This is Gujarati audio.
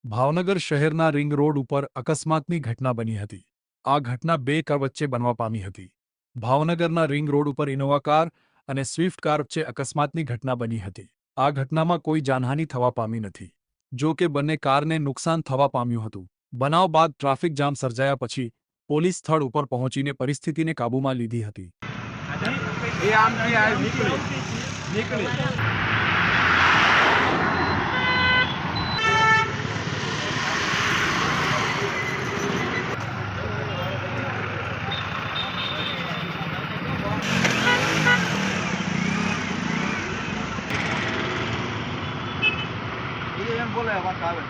ભાવનગર શહેરના રિંગ રોડ ઉપર અકસ્માતની ઘટના બની હતી। આ ઘટના બે કાર વચ્ચે બનવા પામી હતી। ભાવનગરના રિંગ રોડ ઉપર ઇનોવા કાર અને સ્વિફ્ટ કાર વચ્ચે અકસ્માતની ઘટના બની હતી। આ ઘટનામાં કોઈ જાનહાનિ થવા પામી નથી। જો કે બંને કારને નુકસાન થવા પામ્યું હતું। બનાવ બાદ ટ્રાફિક જામ સર્જાયા પછી પોલીસ સ્થળ ઉપર પહોંચીને પરિસ્થિતિને કાબૂમાં લીધી હતી। બોલે વાત આવે